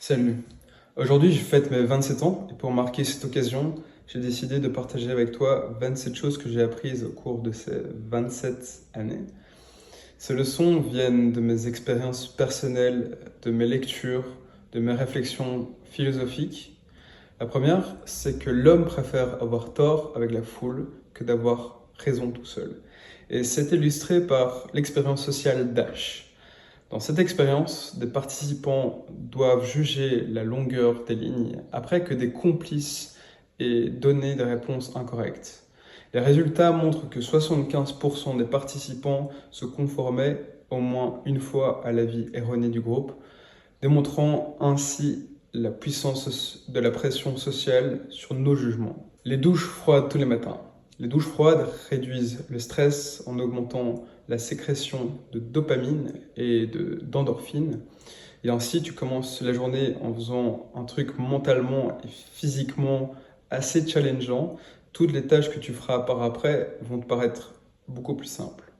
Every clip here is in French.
Salut. Aujourd'hui, je fête mes 27 ans et pour marquer cette occasion, j'ai décidé de partager avec toi 27 choses que j'ai apprises au cours de ces 27 années. Ces leçons viennent de mes expériences personnelles, de mes lectures, de mes réflexions philosophiques. La première, c'est que l'homme préfère avoir tort avec la foule que d'avoir raison tout seul. Et c'est illustré par l'expérience sociale d'Ash. Dans cette expérience, des participants doivent juger la longueur des lignes après que des complices aient donné des réponses incorrectes. Les résultats montrent que 75% des participants se conformaient au moins une fois à l'avis erroné du groupe, démontrant ainsi la puissance de la pression sociale sur nos jugements. Les douches froides tous les matins. Les douches froides réduisent le stress en augmentant la sécrétion de dopamine et d'endorphine. Et ainsi, tu commences la journée en faisant un truc mentalement et physiquement assez challengeant. Toutes les tâches que tu feras par après vont te paraître beaucoup plus simples.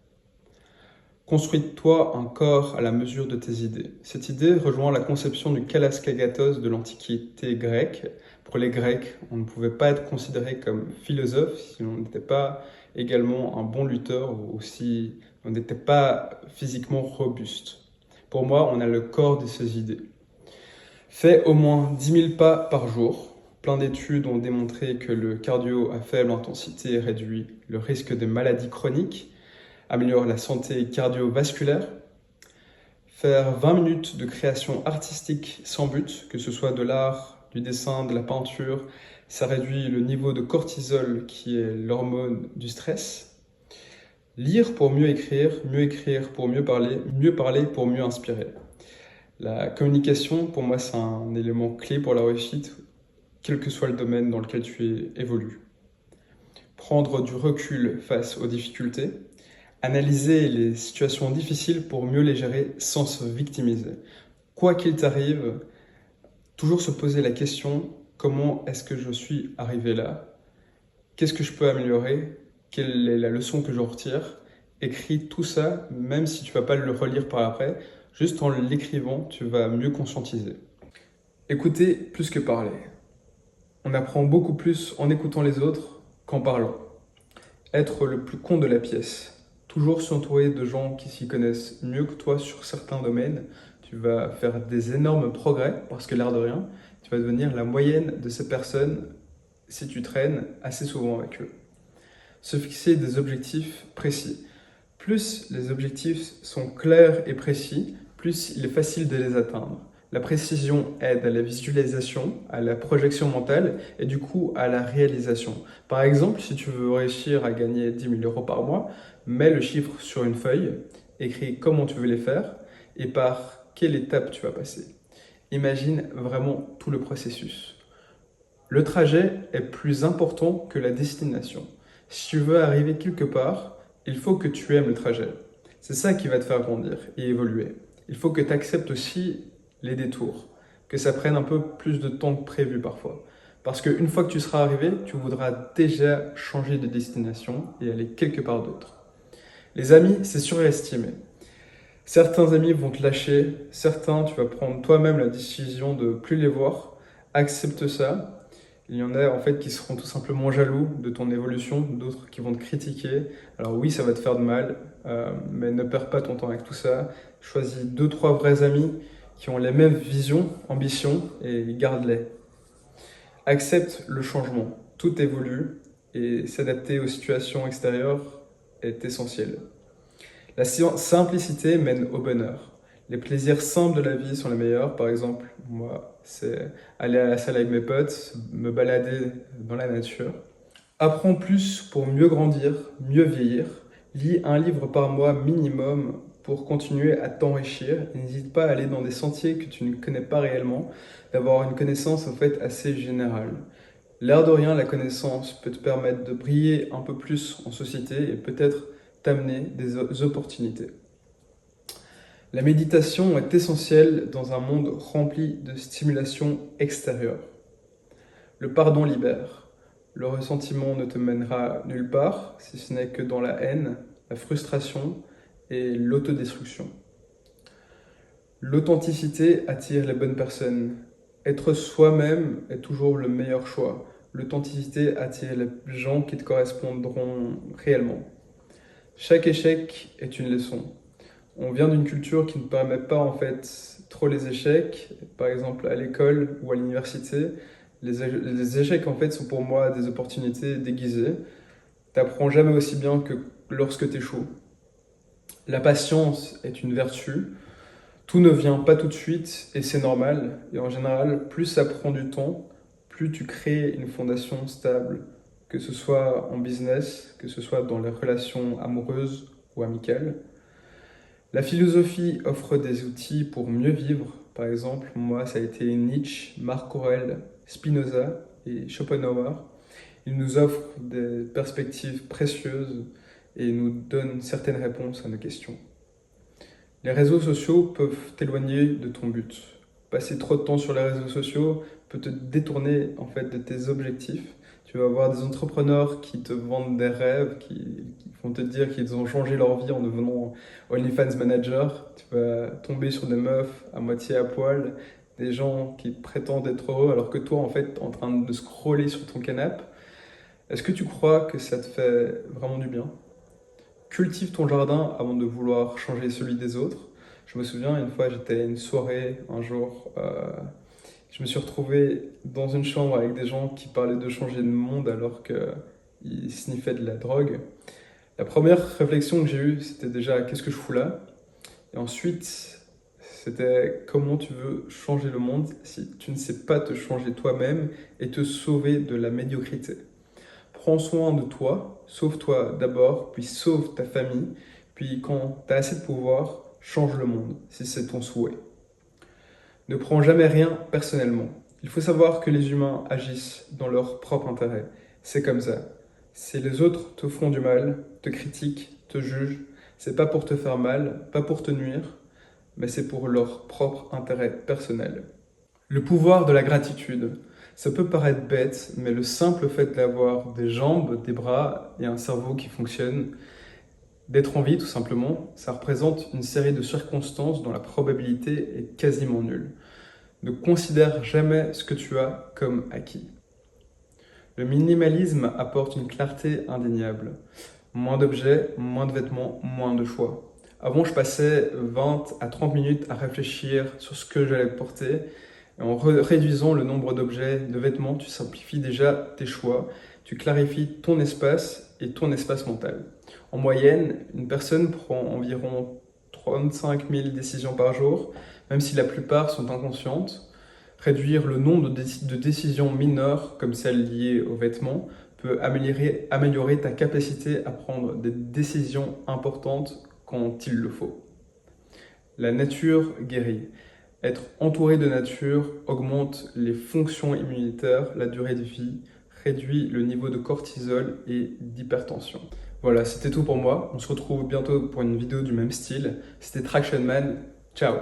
Construis-toi un corps à la mesure de tes idées. Cette idée rejoint la conception du kalos kagatos de l'Antiquité grecque. Pour les Grecs, on ne pouvait pas être considéré comme philosophe si on n'était pas également un bon lutteur ou si on n'était pas physiquement robuste. Pour moi, on a le corps de ces idées. Fais au moins 10 000 pas par jour. Plein d'études ont démontré que le cardio à faible intensité réduit le risque de maladies chroniques, améliore la santé cardiovasculaire. Faire 20 minutes de création artistique sans but, que ce soit de l'art, du dessin, de la peinture, ça réduit le niveau de cortisol qui est l'hormone du stress. Lire pour mieux écrire pour mieux parler pour mieux inspirer. La communication, pour moi, c'est un élément clé pour la réussite, quel que soit le domaine dans lequel tu évolues. Prendre du recul face aux difficultés. Analyser les situations difficiles pour mieux les gérer sans se victimiser. Quoi qu'il t'arrive, toujours se poser la question, comment est-ce que je suis arrivé là? Qu'est-ce que je peux améliorer? Quelle est la leçon que je retire? Écris tout ça, même si tu vas pas le relire par après, juste en l'écrivant, tu vas mieux conscientiser. Écouter plus que parler. On apprend beaucoup plus en écoutant les autres qu'en parlant. Être le plus con de la pièce. Toujours s'entourer de gens qui s'y connaissent mieux que toi sur certains domaines. Tu vas faire des énormes progrès parce que l'air de rien, tu vas devenir la moyenne de ces personnes si tu traînes assez souvent avec eux. Se fixer des objectifs précis. Plus les objectifs sont clairs et précis, plus il est facile de les atteindre. La précision aide à la visualisation, à la projection mentale et du coup à la réalisation. Par exemple, si tu veux réussir à gagner 10 000 euros par mois, mets le chiffre sur une feuille, écris comment tu veux les faire et par quelle étape tu vas passer. Imagine vraiment tout le processus. Le trajet est plus important que la destination. Si tu veux arriver quelque part, il faut que tu aimes le trajet. C'est ça qui va te faire grandir et évoluer. Il faut que tu acceptes aussi les détours, que ça prenne un peu plus de temps que prévu parfois. Parce qu'une fois que tu seras arrivé, tu voudras déjà changer de destination et aller quelque part d'autre. Les amis, c'est surestimé. Certains amis vont te lâcher, certains, tu vas prendre toi-même la décision de plus les voir. Accepte ça. Il y en a en fait qui seront tout simplement jaloux de ton évolution, d'autres qui vont te critiquer. Alors oui, ça va te faire de mal, mais ne perds pas ton temps avec tout ça. Choisis 2, 3 vrais amis qui ont les mêmes visions, ambitions et garde-les. Accepte le changement. Tout évolue et s'adapter aux situations extérieures est essentiel. La simplicité mène au bonheur. Les plaisirs simples de la vie sont les meilleurs. Par exemple, moi, c'est aller à la salle avec mes potes, me balader dans la nature. Apprends plus pour mieux grandir, mieux vieillir. Lis un livre par mois minimum pour continuer à t'enrichir. N'hésite pas à aller dans des sentiers que tu ne connais pas réellement, d'avoir une connaissance en fait assez générale. L'air de rien, la connaissance peut te permettre de briller un peu plus en société et peut-être t'amener des opportunités. La méditation est essentielle dans un monde rempli de stimulation extérieure. Le pardon libère. Le ressentiment ne te mènera nulle part, si ce n'est que dans la haine, la frustration et l'autodestruction. L'authenticité attire les bonnes personnes. Être soi-même est toujours le meilleur choix. L'authenticité attire les gens qui te correspondront réellement. Chaque échec est une leçon. On vient d'une culture qui ne permet pas en fait trop les échecs, par exemple à l'école ou à l'université. Les échecs en fait sont pour moi des opportunités déguisées. T'apprends jamais aussi bien que lorsque tu échoues. La patience est une vertu. Tout ne vient pas tout de suite et c'est normal. Et en général, plus ça prend du temps, plus tu crées une fondation stable, que ce soit en business, que ce soit dans les relations amoureuses ou amicales. La philosophie offre des outils pour mieux vivre. Par exemple, moi, ça a été Nietzsche, Marc Aurèle, Spinoza et Schopenhauer. Ils nous offrent des perspectives précieuses et nous donnent certaines réponses à nos questions. Les réseaux sociaux peuvent t'éloigner de ton but. Passer trop de temps sur les réseaux sociaux peut te détourner en fait de tes objectifs. Tu vas avoir des entrepreneurs qui te vendent des rêves, qui vont te dire qu'ils ont changé leur vie en devenant OnlyFans manager. Tu vas tomber sur des meufs à moitié à poil, des gens qui prétendent être heureux alors que toi en fait t'es en train de scroller sur ton canapé. Est-ce que tu crois que ça te fait vraiment du bien? Cultive ton jardin avant de vouloir changer celui des autres. Je me souviens, une fois, j'étais à une soirée, un jour, je me suis retrouvé dans une chambre avec des gens qui parlaient de changer de monde alors qu'ils sniffaient de la drogue. La première réflexion que j'ai eue, c'était déjà qu'est-ce que je fous là? Et ensuite, c'était comment tu veux changer le monde si tu ne sais pas te changer toi-même et te sauver de la médiocrité. Prends soin de toi, sauve-toi d'abord, puis sauve ta famille, puis quand tu as assez de pouvoir, change le monde, si c'est ton souhait. Ne prends jamais rien personnellement. Il faut savoir que les humains agissent dans leur propre intérêt. C'est comme ça. Si les autres te font du mal, te critiquent, te jugent, c'est pas pour te faire mal, pas pour te nuire, mais c'est pour leur propre intérêt personnel. Le pouvoir de la gratitude. Ça peut paraître bête, mais le simple fait d'avoir des jambes, des bras et un cerveau qui fonctionne, d'être en vie tout simplement, ça représente une série de circonstances dont la probabilité est quasiment nulle. Ne considère jamais ce que tu as comme acquis. Le minimalisme apporte une clarté indéniable. Moins d'objets, moins de vêtements, moins de choix. Avant, je passais 20 à 30 minutes à réfléchir sur ce que j'allais porter. Et en réduisant le nombre d'objets, de vêtements, tu simplifies déjà tes choix, tu clarifies ton espace et ton espace mental. En moyenne, une personne prend environ 35 000 décisions par jour, même si la plupart sont inconscientes. Réduire le nombre de décisions mineures, comme celles liées aux vêtements, peut améliorer ta capacité à prendre des décisions importantes quand il le faut. La nature guérit. Être entouré de nature augmente les fonctions immunitaires, la durée de vie, réduit le niveau de cortisol et d'hypertension. Voilà, c'était tout pour moi. On se retrouve bientôt pour une vidéo du même style. C'était Traction Man. Ciao!